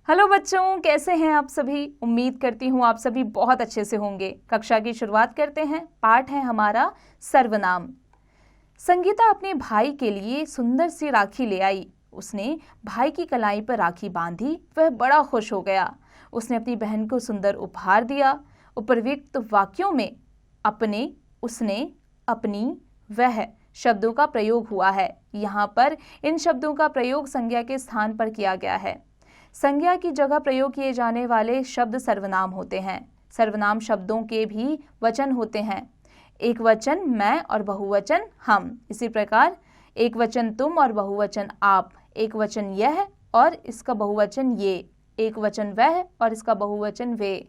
Hello बच्चों, कैसे हैं आप सभी। उम्मीद करती हूँ आप सभी बहुत अच्छे से होंगे। कक्षा की शुरुआत करते हैं। पाठ है हमारा सर्वनाम। संगीता अपने भाई के लिए सुंदर सी राखी ले आई। उसने भाई की कलाई पर राखी बांधी। वह बड़ा खुश हो गया। उसने अपनी बहन को सुंदर उपहार दिया। उपर्युक्त वाक्यों में अपने, उसने, अपनी, वह शब्दों का प्रयोग हुआ है। यहाँ पर इन शब्दों का प्रयोग संज्ञा के स्थान पर किया गया है। संज्ञा की जगह प्रयोग किए जाने वाले शब्द सर्वनाम होते हैं। सर्वनाम शब्दों के भी वचन होते हैं। एक वचन मैं और बहुवचन हम। इसी प्रकार एक वचन तुम और बहुवचन आप। एक वचन यह और इसका बहुवचन ये। एक वचन वह और इसका बहुवचन वे।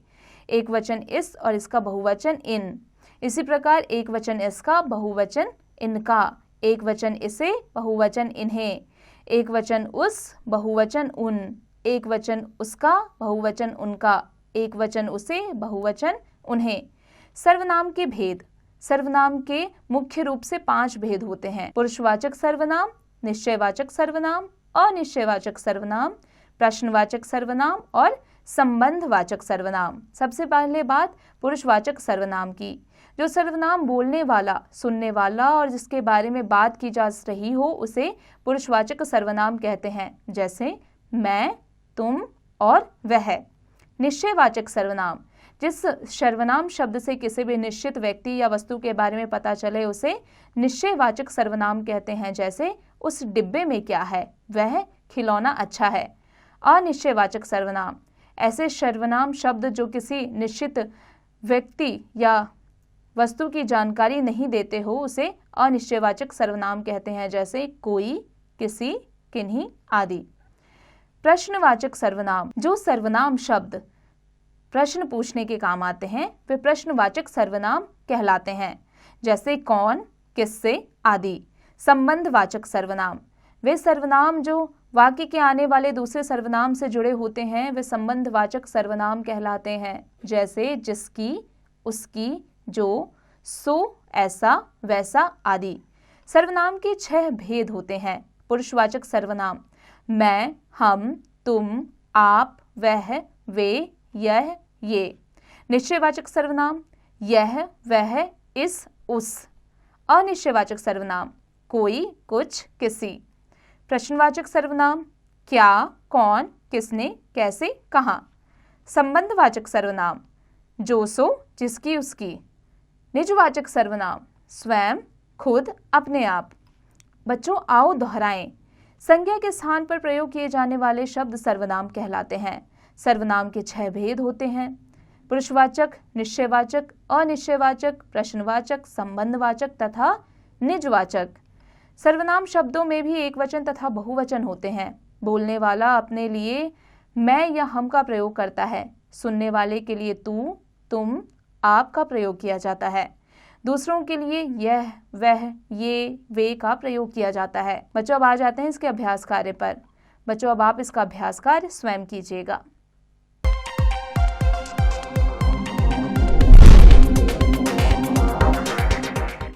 एक वचन इस और इसका बहुवचन इन। इसी प्रकार एक वचन इसका, बहुवचन इनका। एक वचन इसे, बहुवचन इन्हें। एक वचन उस, बहुवचन उन। एक वचन उसका, बहुवचन उनका। एक वचन उसे, बहुवचन उन्हें। सर्वनाम के भेद। सर्वनाम के मुख्य रूप से 5 भेद होते हैं। पुरुषवाचक सर्वनाम, निश्चयवाचक सर्वनाम, अनिश्चयवाचक सर्वनाम, प्रश्नवाचक सर्वनाम और संबंधवाचक सर्वनाम। सबसे पहले बात पुरुषवाचक सर्वनाम की। जो सर्वनाम बोलने वाला, सुनने वाला और जिसके बारे में बात की जा रही हो उसे पुरुषवाचक सर्वनाम कहते हैं। जैसे मैं, तुम और वह। निश्चयवाचक सर्वनाम। जिस सर्वनाम शब्द से किसी भी निश्चित व्यक्ति या वस्तु के बारे में पता चले उसे निश्चयवाचक सर्वनाम कहते हैं। जैसे उस डिब्बे में क्या है, वह खिलौना अच्छा है। अनिश्चयवाचक सर्वनाम। ऐसे सर्वनाम शब्द जो किसी निश्चित व्यक्ति या वस्तु की जानकारी नहीं देते हो उसे अनिश्चयवाचक सर्वनाम कहते हैं। जैसे कोई, किसी, किन्हीं आदि। प्रश्नवाचक सर्वनाम। जो सर्वनाम शब्द प्रश्न पूछने के काम आते हैं वे प्रश्नवाचक सर्वनाम कहलाते हैं। जैसे कौन, किससे आदि। संबंधवाचक सर्वनाम। वे सर्वनाम जो वाक्य के आने वाले दूसरे सर्वनाम से जुड़े होते हैं वे संबंधवाचक सर्वनाम कहलाते हैं। जैसे जिसकी, उसकी, जो, सो, ऐसा, वैसा आदि। सर्वनाम के 6 भेद होते हैं। पुरुषवाचक सर्वनाम। मैं, हम, तुम, आप, वह, वे, यह, ये। निश्चयवाचक सर्वनाम। यह, वह, इस, उस। अनिश्चयवाचक सर्वनाम। कोई, कुछ, किसी। प्रश्नवाचक सर्वनाम। क्या, कौन, किसने, कैसे, कहाँ। संबंधवाचक सर्वनाम। जो, सो, जिसकी, उसकी। निजवाचक सर्वनाम। स्वयं, खुद, अपने आप। बच्चों आओ दोहराएं। संज्ञा के स्थान पर प्रयोग किए जाने वाले शब्द सर्वनाम कहलाते हैं। सर्वनाम के 6 भेद होते हैं। पुरुषवाचक, निश्चयवाचक, अनिश्चयवाचक, प्रश्नवाचक, संबंधवाचक तथा निजवाचक। सर्वनाम शब्दों में भी एक वचन तथा बहुवचन होते हैं। बोलने वाला अपने लिए मैं या हम का प्रयोग करता है। सुनने वाले के लिए तू, तुम, आप का प्रयोग किया जाता है। दूसरों के लिए यह, वह, ये, वे का प्रयोग किया जाता है। बच्चों अब आ जाते हैं इसके अभ्यास कार्य पर। बच्चों अब आप इसका अभ्यास कार्य स्वयं कीजिएगा।